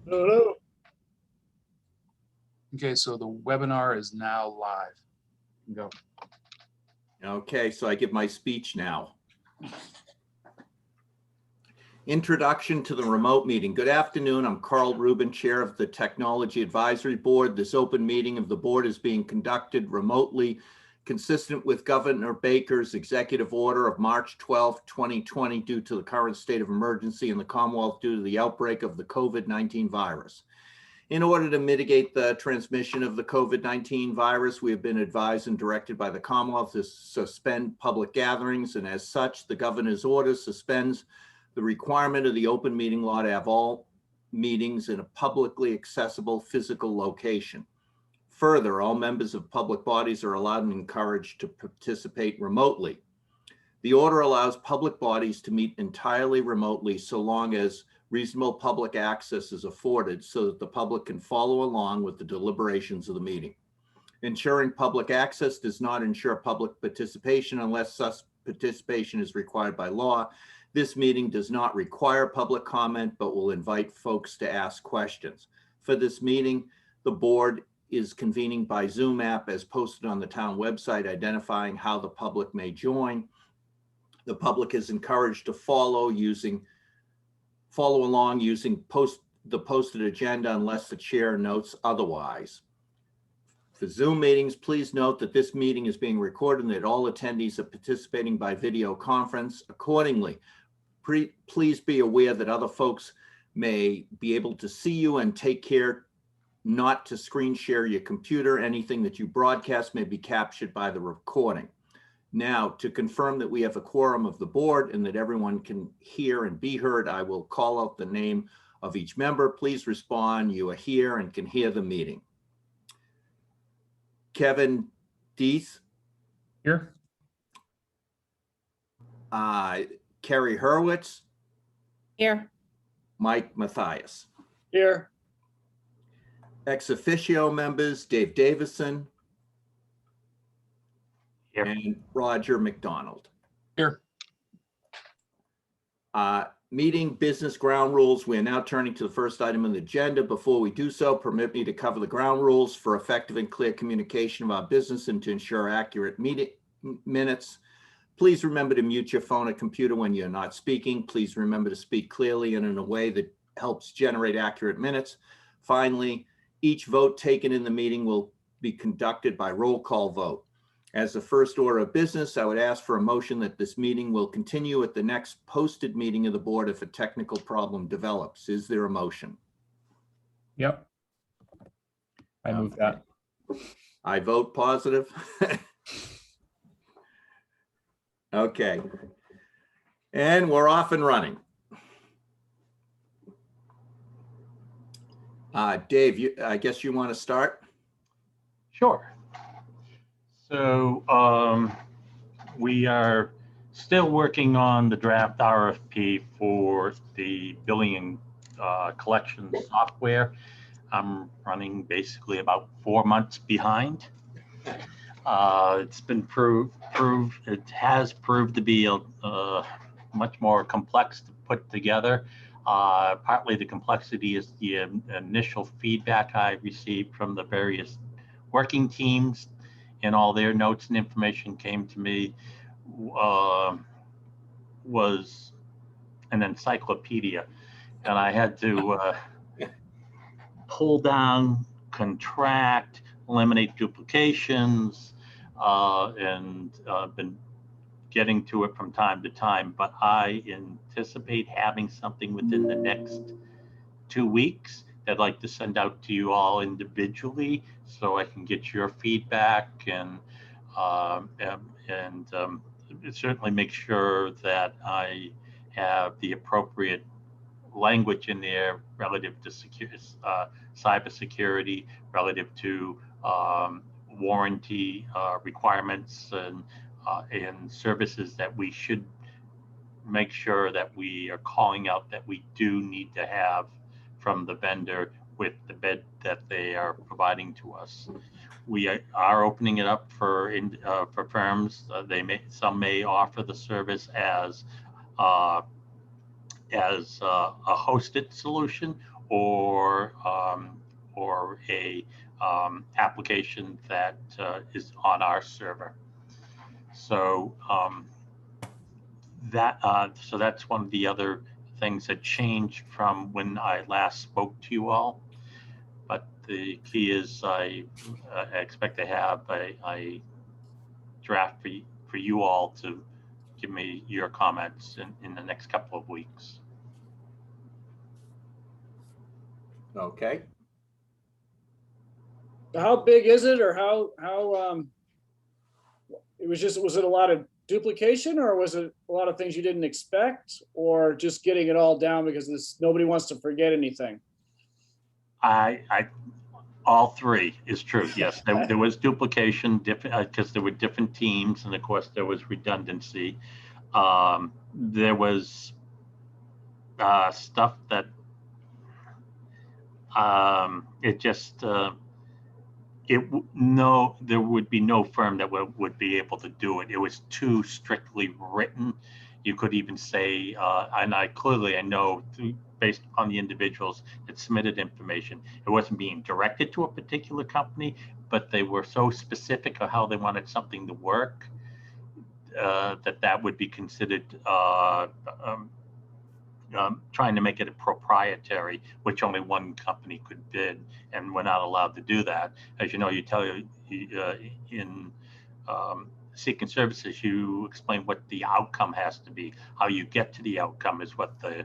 Hello. Okay, so the webinar is now live. Go. Okay, so I give my speech now. Introduction to the remote meeting. Good afternoon. I'm Carl Rubin, Chair of the Technology Advisory Board. This open meeting of the board is being conducted remotely, consistent with Governor Baker's executive order of March 12, 2020, due to the current state of emergency in the Commonwealth due to the outbreak of the COVID-19 virus. In order to mitigate the transmission of the COVID-19 virus, we have been advised and directed by the Commonwealth to suspend public gatherings, and as such, the governor's order suspends the requirement of the open meeting law to have all meetings in a publicly accessible physical location. Further, all members of public bodies are allowed and encouraged to participate remotely. The order allows public bodies to meet entirely remotely so long as reasonable public access is afforded so that the public can follow along with the deliberations of the meeting. Ensuring public access does not ensure public participation unless such participation is required by law. This meeting does not require public comment, but will invite folks to ask questions. For this meeting, the board is convening by Zoom app as posted on the town website, identifying how the public may join. The public is encouraged to follow along using the posted agenda unless the chair notes otherwise. For Zoom meetings, please note that this meeting is being recorded and that all attendees are participating by video conference. Accordingly, please be aware that other folks may be able to see you, and take care not to screen share your computer. Anything that you broadcast may be captured by the recording. Now, to confirm that we have a quorum of the board and that everyone can hear and be heard, I will call out the name of each member. Please respond. You are here and can hear the meeting. Kevin Deeth. Here. Kerry Hurwitz. Here. Mike Mathias. Here. Ex officio members, Dave Davison. Here. And Roger McDonald. Here. Meeting business ground rules. We are now turning to the first item on the agenda. Before we do so, permit me to cover the ground rules for effective and clear communication of our business and to ensure accurate meeting minutes. Please remember to mute your phone or computer when you're not speaking. Please remember to speak clearly and in a way that helps generate accurate minutes. Finally, each vote taken in the meeting will be conducted by roll call vote. As the first order of business, I would ask for a motion that this meeting will continue at the next posted meeting of the board if a technical problem develops. Is there a motion? Yep. I move that. I vote positive. Okay. And we're off and running. Dave, I guess you want to start? Sure. So we are still working on the draft RFP for the billing and collection software. I'm running basically about 4 months behind. It's been it has proved to be much more complex to put together. Partly the complexity is the initial feedback I received from the various working teams, and all their notes and information came to me was an encyclopedia, and I had to pull down, contract, eliminate duplications, and been getting to it from time to time, but I anticipate having something within the next 2 weeks that I'd like to send out to you all individually so I can get your feedback and certainly make sure that I have the appropriate language in there relative to cybersecurity, relative to warranty requirements and services that we should make sure that we are calling out that we do need to have from the vendor with the bid that they are providing to us. We are opening it up for firms. Some may offer the service as a hosted solution, or a application that is on our server. So so that's one of the other things that changed from when I last spoke to you all. But the key is I expect to have a draft for you all to give me your comments in the next couple of weeks. Okay. How big is it, or how was it a lot of duplication, or was it a lot of things you didn't expect, or just getting it all down because nobody wants to forget anything? All three is true. Yes, there was duplication, different because there were different teams, and of course there was redundancy. There was stuff that it just there would be no firm that would be able to do it. It was too strictly written. You could even say, and I know based on the individuals that submitted information, it wasn't being directed to a particular company, but they were so specific of how they wanted something to work that would be considered trying to make it a proprietary, which only one company could bid, and we're not allowed to do that. As you know, in seeking services, you explain what the outcome has to be. How you get to the outcome is what the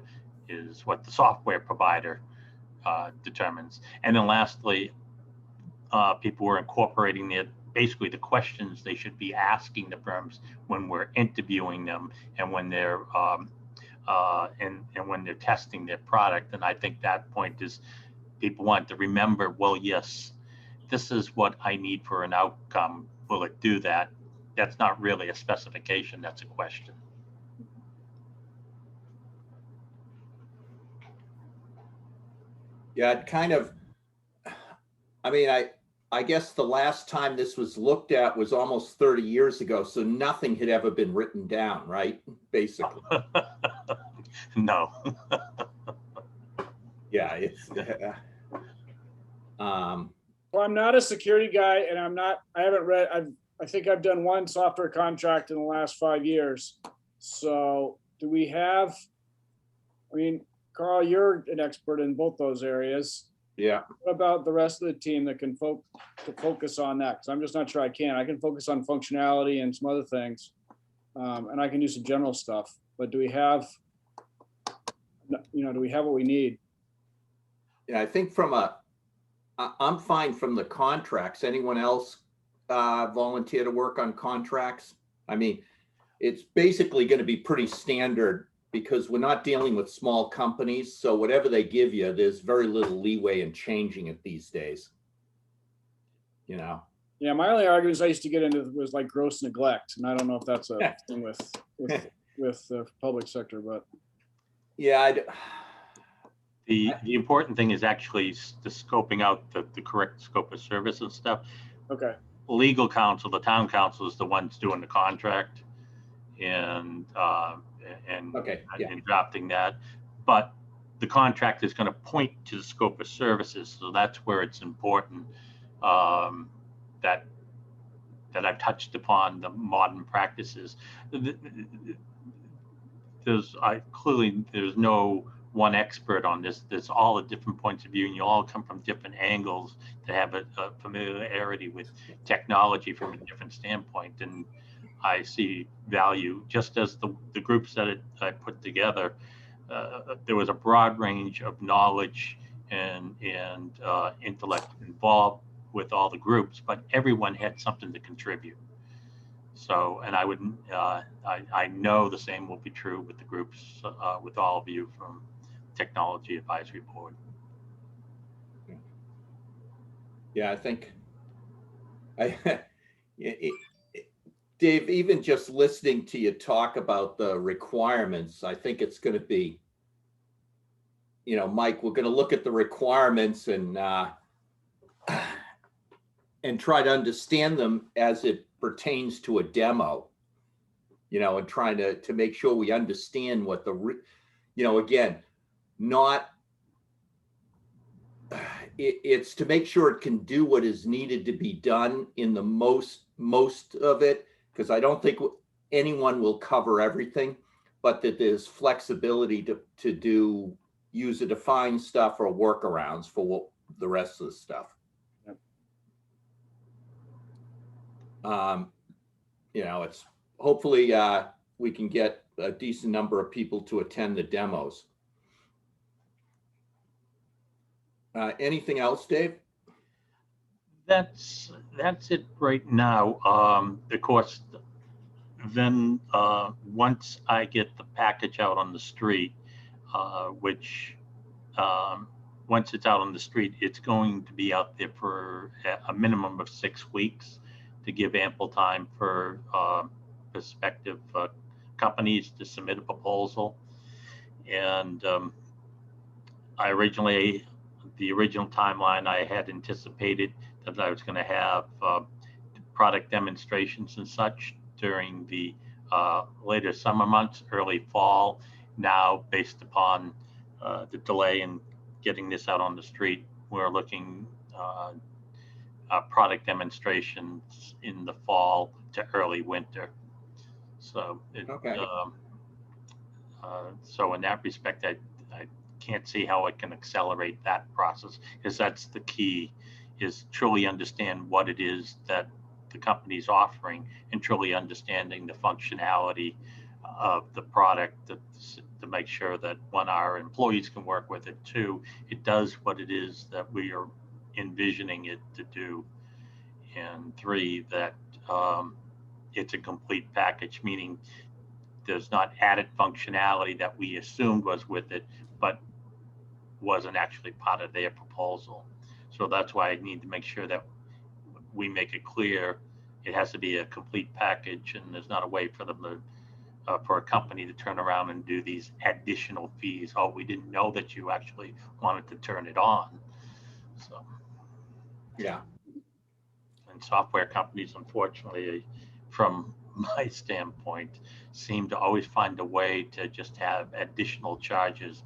software provider determines. And then lastly, people were incorporating basically the questions they should be asking the firms when we're interviewing them and when they're and when they're testing their product. And I think that point is people want to remember, well, yes, this is what I need for an outcome. Will it do that? That's not really a specification, that's a question. Yeah, it kind of, I guess the last time this was looked at was almost 30 years ago, so nothing had ever been written down, right? Basically. No. Yeah, it's Well, I'm not a security guy, and I haven't read, I think I've done one software contract in the last 5 years. So do we have, Carl, you're an expert in both those areas. yeah. What about the rest of the team that can focus on that? Because I'm just not sure I can. I can focus on functionality and some other things, and I can do some general stuff. But do we have what we need? Yeah, I think I'm fine from the contracts. Anyone else volunteer to work on contracts? It's basically going to be pretty standard because we're not dealing with small companies. So whatever they give you, there's very little leeway in changing it these days. Yeah, my only arguments I used to get into was like gross neglect, and I don't know if that's a thing with the public sector, but yeah. The important thing is actually the scoping out the correct scope of service and stuff. Okay. Legal counsel, the town council, is the ones doing the contract and drafting that. But the contract is going to point to the scope of services, so that's where it's important that I've touched upon the modern practices. There's no one expert on this. There's all the different points of view, and you all come from different angles to have a familiarity with technology from a different standpoint. And I see value, just as the groups that I put together. There was a broad range of knowledge and intellect involved with all the groups, but everyone had something to contribute. So, and I know the same will be true with the groups, with all of you from Technology Advisory Board. Yeah, I think Dave, even just listening to you talk about the requirements, I think it's going to be, Mike, we're going to look at the requirements and try to understand them as it pertains to a demo, and trying to make sure we understand what again, not it's to make sure it can do what is needed to be done in the most of it, because I don't think anyone will cover everything, but that there's flexibility to do user defined stuff or workarounds for the rest of the stuff. Yep. You know, it's hopefully we can get a decent number of people to attend the demos. Anything else, Dave? That's it right now. Of course, then once I get the package out on the street, which once it's out on the street, it's going to be out there for a minimum of 6 weeks to give ample time for prospective companies to submit a proposal. And the original timeline, I had anticipated that I was going to have product demonstrations and such during the later summer months, early fall. Now, based upon the delay in getting this out on the street, we're looking product demonstrations in the fall to early winter. So, Okay. So in that respect, I can't see how it can accelerate that process, because that's the key, is truly understand what it is that the company's offering and truly understanding the functionality of the product to make sure that, one, our employees can work with it, two, it does what it is that we are envisioning it to do, and three, that it's a complete package, meaning there's not added functionality that we assumed was with it, but wasn't actually part of their proposal. So that's why I need to make sure that we make it clear it has to be a complete package, and there's not a way for them to, for a company to turn around and do these additional fees. Oh, we didn't know that you actually wanted to turn it on. So, Yeah. and software companies, unfortunately, from my standpoint, seem to always find a way to just have additional charges,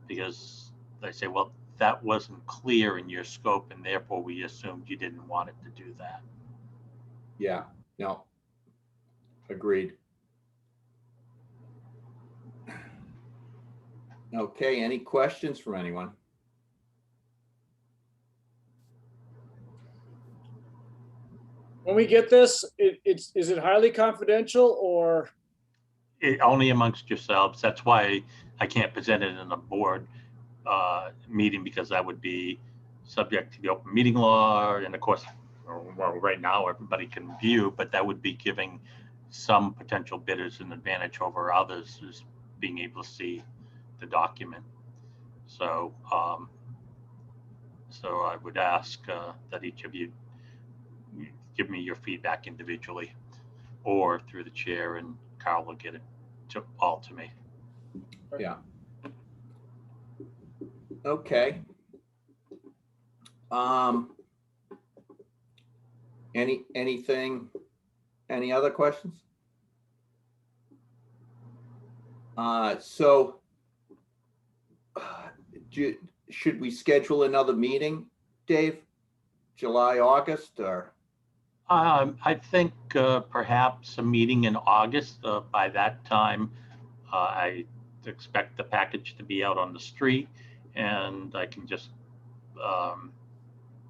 because they say, well, that wasn't clear in your scope, and therefore we assumed you didn't want it to do that. Yeah. No. Agreed. Okay. Any questions from anyone? When we get this, is it highly confidential, or? Only amongst yourselves. That's why I can't present it in a board meeting, because that would be subject to the open meeting law. And of course, well, right now everybody can view, but that would be giving some potential bidders an advantage over others, is being able to see the document. So, so I would ask that each of you give me your feedback individually, or through the chair, and Carl will get it all to me. Yeah. Okay. Any other questions? So should we schedule another meeting, Dave? July, August, or? I think perhaps a meeting in August. By that time, I expect the package to be out on the street, and I can just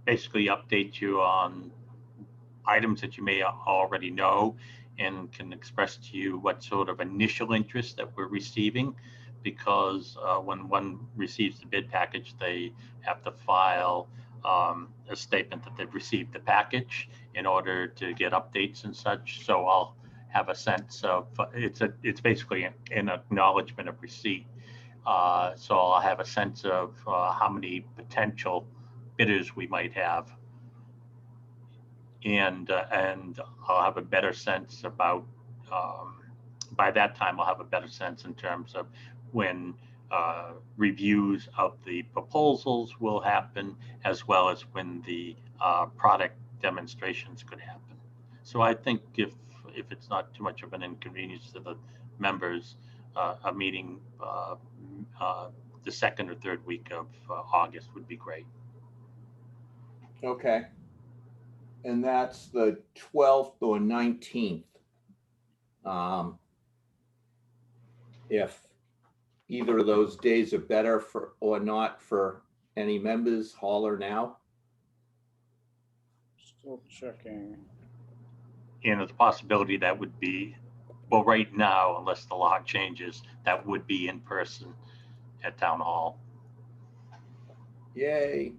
basically update you on items that you may already know, and can express to you what sort of initial interest that we're receiving, because when one receives the bid package, they have to file a statement that they've received the package in order to get updates and such. So I'll have a sense of, it's basically an acknowledgement of receipt. So I'll have a sense of how many potential bidders we might have, and I'll have a better sense about, by that time I'll have a better sense in terms of when reviews of the proposals will happen, as well as when the product demonstrations could happen. So I think if it's not too much of an inconvenience to the members, a meeting the second or third week of August would be great. Okay. And that's the 12th or 19th. If either of those days are better for or not for any members, holler now. Still checking. And there's a possibility that would be, well, right now, unless the law changes, that would be in person at Town Hall. Yay.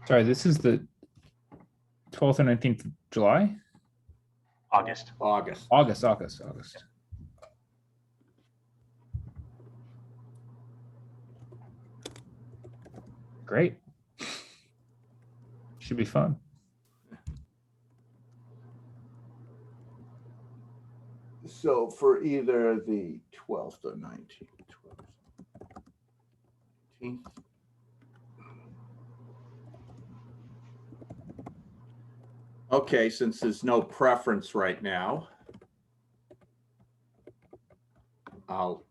Sorry, this is the 12th and 19th of July? August. August. August. Great. Should be fun. So for either the 12th or 19th. 19th. Okay, since there's no preference right now, I'll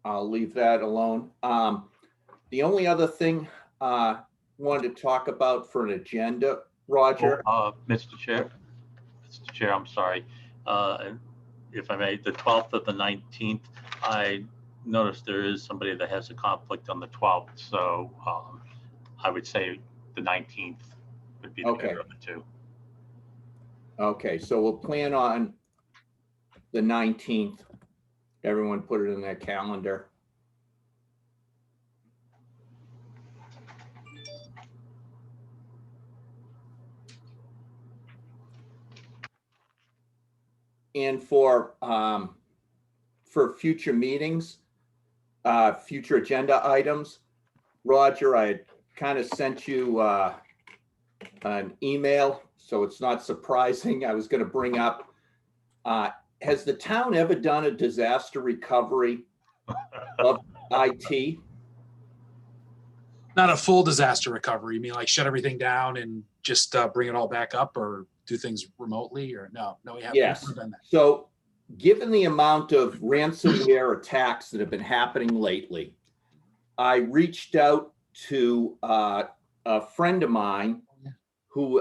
leave that alone. The only other thing wanted to talk about for an agenda, Roger. Mr. Chair, I'm sorry. If I may, the 12th or the 19th, I noticed there is somebody that has a conflict on the 12th. So I would say the 19th would be the better of the two. Okay, so we'll plan on the 19th. Everyone put it in their calendar. And for future meetings, future agenda items, Roger, I kind of sent you an email, so it's not surprising. I was going to bring up, has the town ever done a disaster recovery of IT? Not a full disaster recovery. You mean like shut everything down and just bring it all back up, or do things remotely, or no, we haven't Yes. done that. So given the amount of ransomware attacks that have been happening lately, I reached out to a friend of mine who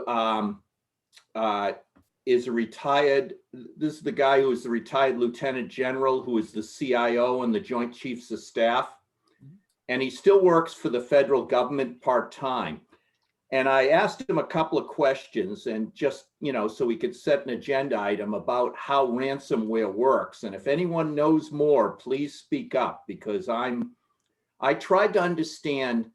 is a retired, this is the guy who is the retired lieutenant general, who is the CIO and the Joint Chiefs of Staff. And he still works for the federal government part-time. And I asked him a couple of questions, and just, so we could set an agenda item about how ransomware works. And if anyone knows more, please speak up, because I tried to understand.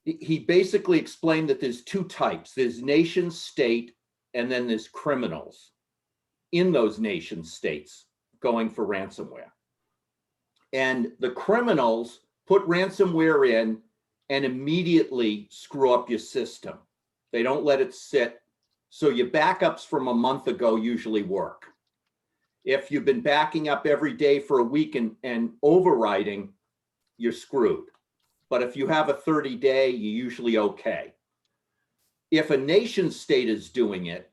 He basically explained that there's two types. There's nation state, and then there's criminals in those nation states going for ransomware. And the criminals put ransomware in and immediately screw up your system. They don't let it sit. So your backups from a month ago usually work. If you've been backing up every day for a week and overwriting, you're screwed. But if you have a 30-day, you're usually okay. If a nation state is doing it,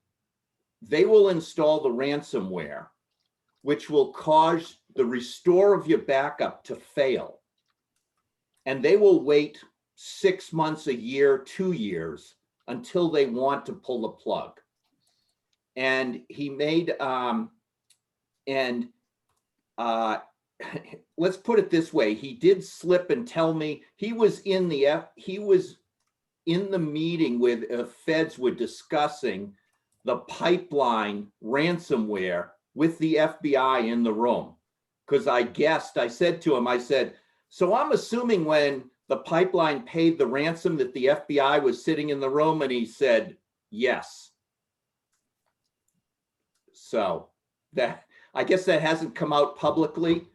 they will install the ransomware, which will cause the restore of your backup to fail. And they will wait 6 months, a year, 2 years until they want to pull the plug. And he made, let's put it this way. He did slip and tell me he was in the meeting where feds were discussing the pipeline ransomware with the FBI in the room. Because I said to him, I said, so I'm assuming when the pipeline paid the ransom that the FBI was sitting in the room, and he said, yes. So that, I guess that hasn't come out publicly,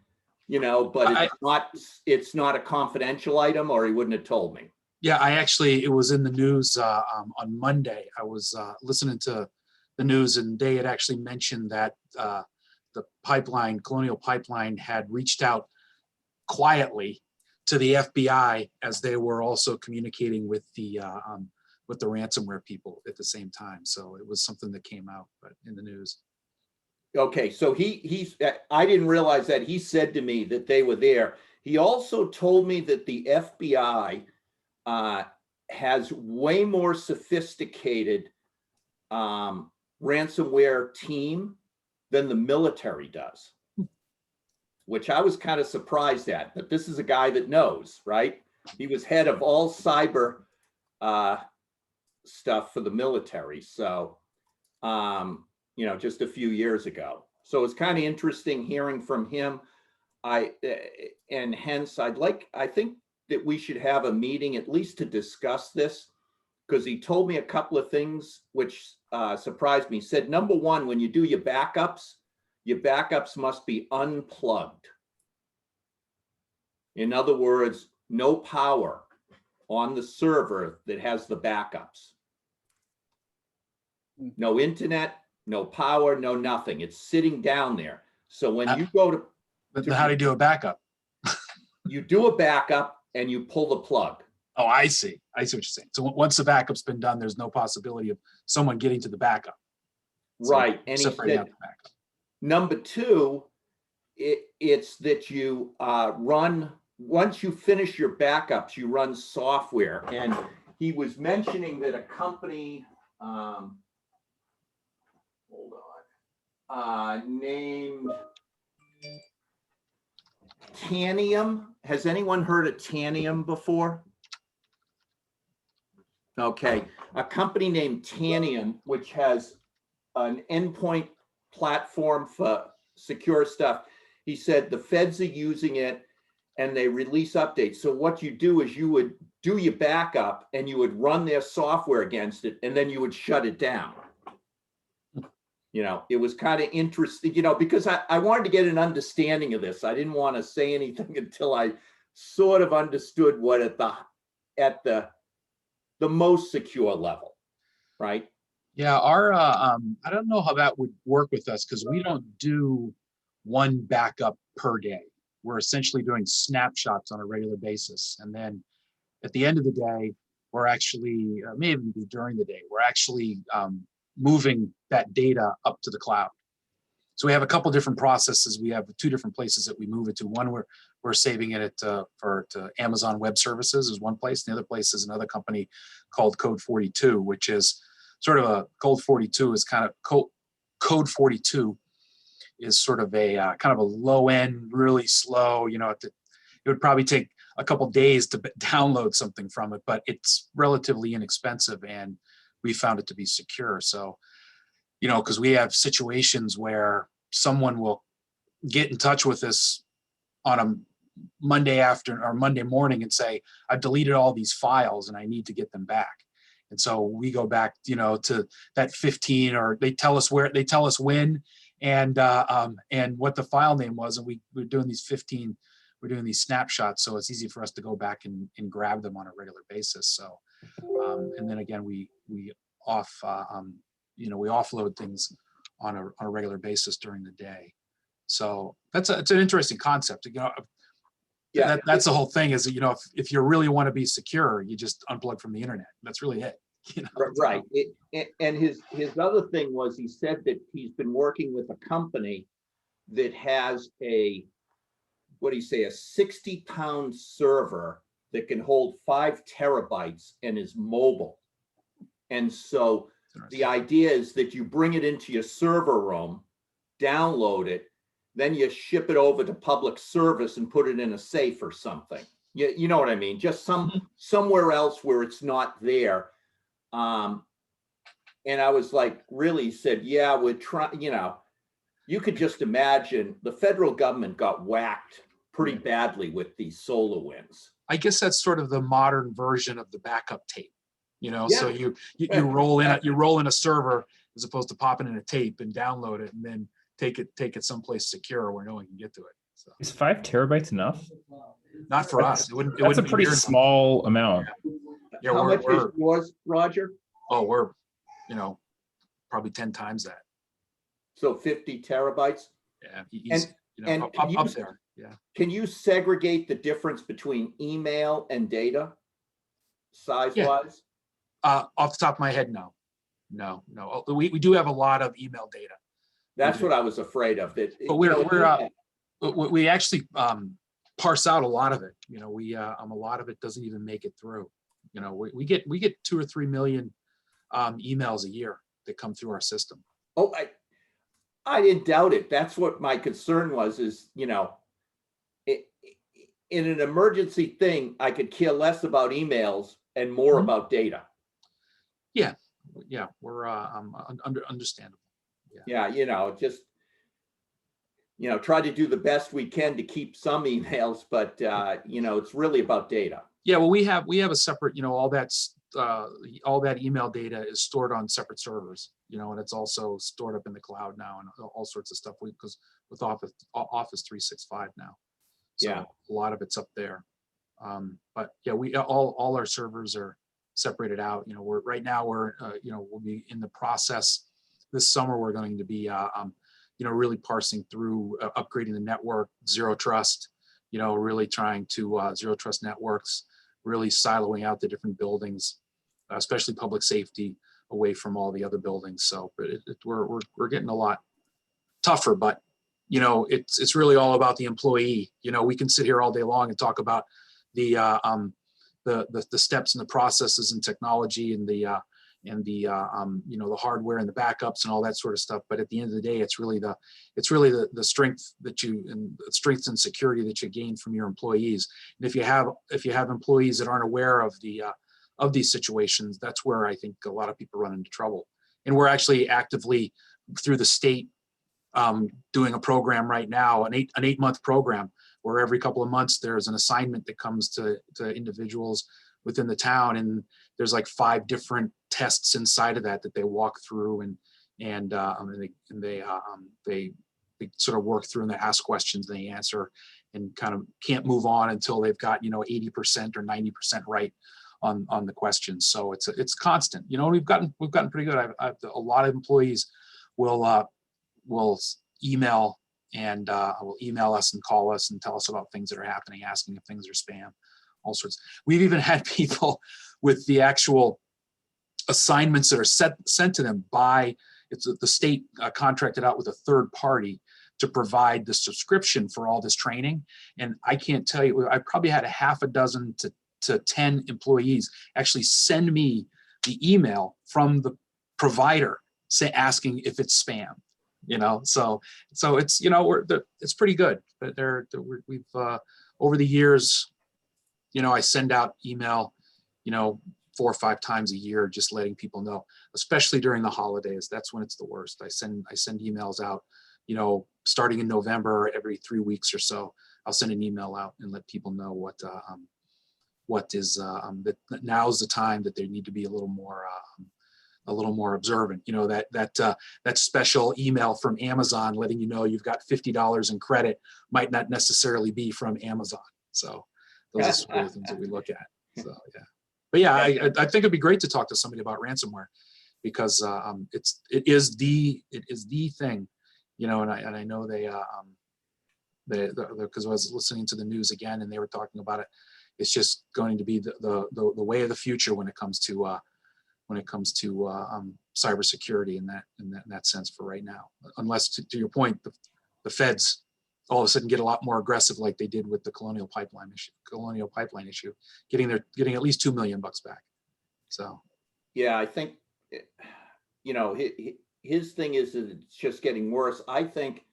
but it's not a confidential item, or he wouldn't have told me. Yeah, it was in the news on Monday. I was listening to the news, and they had actually mentioned that the Colonial Pipeline had reached out quietly to the FBI as they were also communicating with the ransomware people at the same time. So it was something that came out in the news. Okay, so I didn't realize that. He said to me that they were there. He also told me that the FBI has way more sophisticated ransomware team than the military does, which I was kind of surprised at. But this is a guy that knows, right? He was head of all cyber stuff for the military. So, you know, just a few years ago. So it's kind of interesting hearing from him. And hence I think that we should have a meeting at least to discuss this, because he told me a couple of things which surprised me. He said, number one, when you do your backups must be unplugged. In other words, no power on the server that has the backups. No internet, no power, no nothing. It's sitting down there. So when you go to But how do you do a backup? you do a backup and you pull the plug. Oh, I see. I see what you're saying. So once the backup's been done, there's no possibility of someone getting to the backup. So Right. And he separating said, out the backup. number two, it's that you run, once you finish your backups, you run software. And he was mentioning that a company, hold on, named Tanium. Has anyone heard of Tanium before? Okay, a company named Tanium, which has an endpoint platform for secure stuff. He said the feds are using it and they release updates. So what you do is you would do your backup and you would run their software against it, and then you would shut it down. You know, it was kind of interesting, you know, because I wanted to get an understanding of this. I didn't want to say anything until I sort of understood what at the most secure level, right? Yeah, our I don't know how that would work with us, because we don't do one backup per day. We're essentially doing snapshots on a regular basis, and then at the end of the day, we're actually maybe even be during the day, we're actually moving that data up to the cloud. So we have a couple different processes. We have two different places that we move it to. One, we're saving it to Amazon Web Services is one place. The other place is another company called Code 42, which is sort of a Code 42 is kind of Code 42 is sort of a kind of a low end, really slow. You know, it would probably take a couple days to download something from it, but it's relatively inexpensive, and we found it to be secure. So, you know, because we have situations where someone will get in touch with us on a Monday afternoon or Monday morning and say, I've deleted all these files and I need to get them back. And so we go back, you know, to that 15, or they tell us when and what the file name was. And we're doing these 15, we're doing these snapshots. So it's easy for us to go back and grab them on a regular basis. So, and then again, we offload things on a regular basis during the day. So it's an interesting concept. You know, Yeah, that's the whole thing is, you know, if you really want to be secure, you just unplug from the internet. That's really it. You know? Right. And his other thing was, he said that he's been working with a company that has a 60-pound server that can hold 5 terabytes and is mobile. And so the idea is that you bring it into your server room, download it, then you ship it over to public service and put it in a safe or something. You know what I mean? Just somewhere else where it's not there. And I was like, really? He said, yeah, we're trying, you know, you could just imagine the federal government got whacked pretty badly with these SolarWinds. I guess that's sort of the modern version of the backup tape. You know, Yeah. so you roll in a server as opposed to popping in a tape and download it and then take it someplace secure where no one can get to it. So Is 5 terabytes enough? not for us. It wouldn't. That's a be pretty near- small amount. Yeah, How much is we're yours, Roger? we're you know, probably 10 times that. So 50 terabytes. Yeah, he's and up there. Yeah. Can you segregate the difference between email and data size-wise? Off the top of my head, no. We do have a lot of email data, That's what I was afraid of. That, but we actually parse out a lot of it. You know, a lot of it doesn't even make it through. You know, we get 2 or 3 million emails a year that come through our system. Oh, I didn't doubt it. That's what my concern was, is, you know, in an emergency thing, I could care less about emails and more Mhm. about data. Yeah, we're understandable. Yeah, you know, just, you know, try to do the best we can to keep some emails, but, you know, it's really about data. Yeah, well, we have a separate, you know, all that email data is stored on separate servers, you know, and it's also stored up in the cloud now and all sorts of stuff, because with Office 365 now. So Yeah. a lot of it's up there. But yeah, all our servers are separated out. You know, right now you know, we'll be in the process this summer. We're going to be you know, really parsing through upgrading the network, zero trust, you know, really trying to zero trust networks, really siloing out the different buildings, especially public safety, away from all the other buildings. So, but we're getting a lot tougher, but you know, it's really all about the employee. You know, we can sit here all day long and talk about the steps and the processes and technology and the you know, the hardware and the backups and all that sort of stuff. But at the end of the day, it's really the strength that strength and security that you gain from your employees. And if you have employees that aren't aware of these situations, that's where I think a lot of people run into trouble. And we're actually actively, through the state, doing a program right now, an 8-month program, where every couple of months there's an assignment that comes to individuals within the town, and there's like 5 different tests inside of that they walk through, and they sort of work through and they ask questions and they answer, and kind of can't move on until they've got, you know, 80% or 90% right on the questions. So it's constant. You know, we've gotten pretty good. A lot of employees will email and will email us and call us and tell us about things that are happening, asking if things are spam, all sorts. We've even had people with the actual assignments that are sent to them by the state contracted out with a third party to provide the subscription for all this training. And I can't tell you, I probably had a half a dozen to 10 employees actually send me the email from the provider asking if it's spam. You know, so it's, you know, it's pretty good. But we've over the years, you know, I send out email, you know, 4 or 5 times a year, just letting people know, especially during the holidays. That's when it's the worst. I send emails out, you know, starting in November, every 3 weeks or so. I'll send an email out and let people know what is that now's the time that they need to be a little more observant. You know, that special email from Amazon letting you know you've got $50 in credit might not necessarily be from Amazon. So those are some of the things that we look at. So yeah, but yeah, I think it'd be great to talk to somebody about ransomware, because it is the thing, you know. And I know because I was listening to the news again and they were talking about it. It's just going to be the way of the future when it comes to cybersecurity in that sense for right now. Unless, to your point, the feds all of a sudden get a lot more aggressive, like they did with the Colonial Pipeline issue, getting at least $2 million back. So yeah, I think, you know, his thing is that it's just getting worse. I think,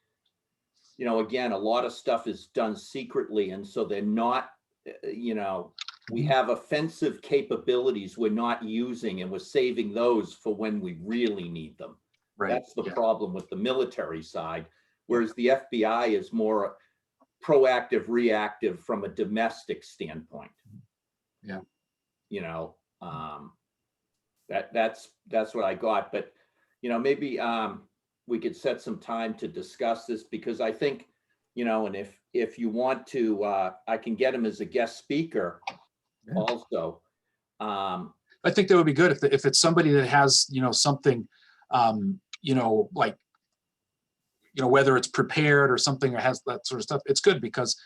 you know, again, a lot of stuff is done secretly, and so they're not, you know, we have offensive capabilities we're not using, and we're saving those for when we really need them. right. That's the problem with the military side, whereas the FBI is more proactive, reactive from a domestic standpoint. Yeah. You know, that's what I got. But, you know, maybe we could set some time to discuss this, because I think, you know, and if you want to, I can get him as a guest speaker. Yeah. Also, I think that would be good if it's somebody that has, you know, something, you know, like, you know, whether it's prepared or something or has that sort of stuff. It's good because,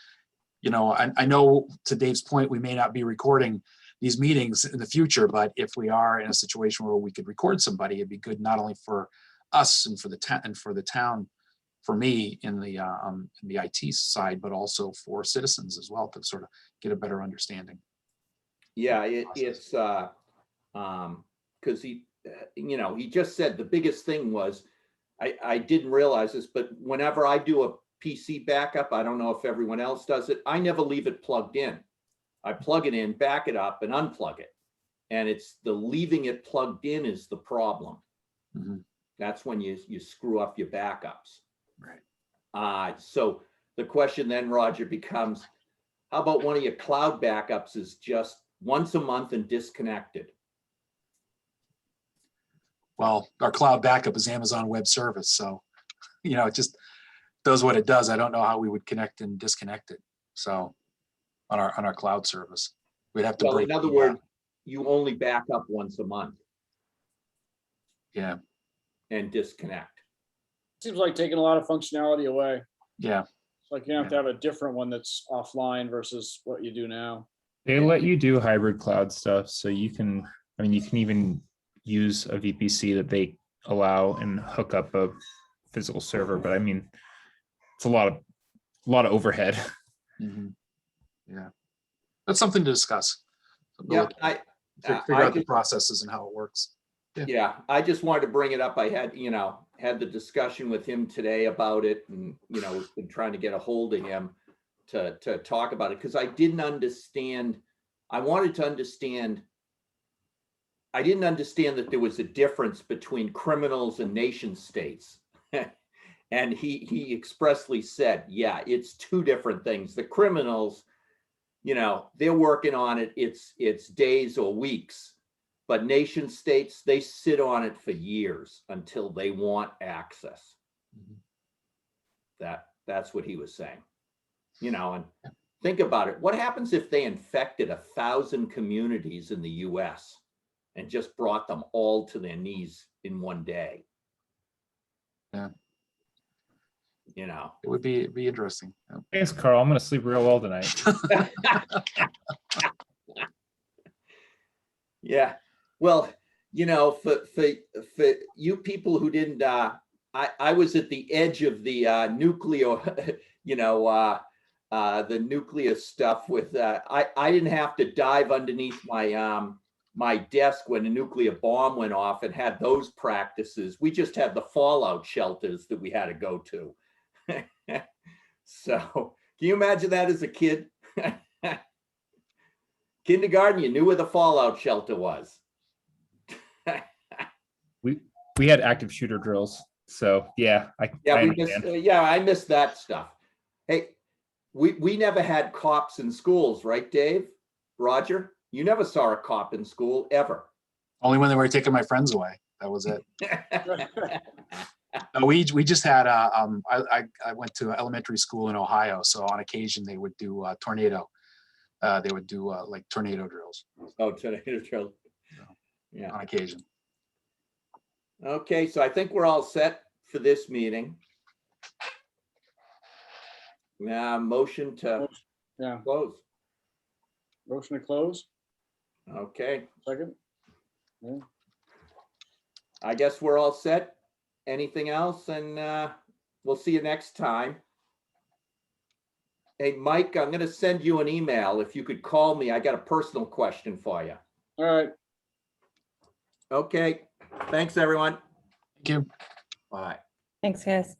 you know, I know, to Dave's point, we may not be recording these meetings in the future, but if we are in a situation where we could record somebody, it'd be good not only for us and for the town, for me in the IT side, but also for citizens as well, to sort of get a better understanding. Yeah, it's because he, he just said the biggest thing was, I didn't realize this, but whenever I do a PC backup, I don't know if everyone else does it, I never leave it plugged in. I plug it in, back it up, and unplug it. And it's the leaving it plugged in is the problem. Mhm. That's when you screw up your backups. Right. So the question then, Roger, becomes, how about one of your cloud backups is just once a month and disconnected? Well, our cloud backup is Amazon Web Service, so, it just does what it does. I don't know how we would connect and disconnect it. So on our cloud service, we'd have to Well, break. in other the, words, you only back up once a month Yeah, and disconnect. Seems like taking a lot of functionality away. yeah. It's like you have to have a different one that's offline versus what you do now. They let you do hybrid cloud stuff, so you can, you can even use a VPC that they allow and hook up a physical server, but it's a lot of overhead. Mhm. Yeah. That's something to discuss. Something to Yeah, look at. I Figure out the just- processes and how it works. Yeah, I just wanted to bring it up. I had, had the discussion with him today about it and, been trying to get a hold of him to talk about it because I didn't understand. I wanted to understand. I didn't understand that there was a difference between criminals and nation states. And he expressly said, yeah, it's two different things. The criminals, they're working on it. It's days or weeks. But nation states, they sit on it for years until they want access. Mhm. That's what he was saying. And think about it. What happens if they infected 1,000 communities in the US and just brought them all to their knees in one day? Yeah. It It would be interesting. Yeah. Thanks, Carl. I'm gonna sleep real well tonight. Yeah. Well, for you people who didn't, I was at the edge of the nuclear, the nuclear stuff with, I didn't have to dive underneath my desk when a nuclear bomb went off and had those practices. We just had the fallout shelters that we had to go to. So can you imagine that as a kid? Kindergarten, you knew where the fallout shelter was. We had active shooter drills, so yeah, I understand. I missed that stuff. Hey, we never had cops in schools, right, Dave? Roger, you never saw a cop in school ever. Only when they were taking my friends away. That was it. No, we just had I went to elementary school in Ohio, so on occasion they would do tornado. They would do like tornado drills. Oh, tornado drill. Yeah. On occasion. Okay, so I think we're all set for this meeting. Motion to Yeah. close. Motion to close. Okay, Second. I guess we're all set. Anything else? And we'll see you next time. Hey, Mike, I'm going to send you an email. If you could call me, I got a personal question for you. All right. Okay, thanks, everyone. Thank you. Bye. Thanks, guys.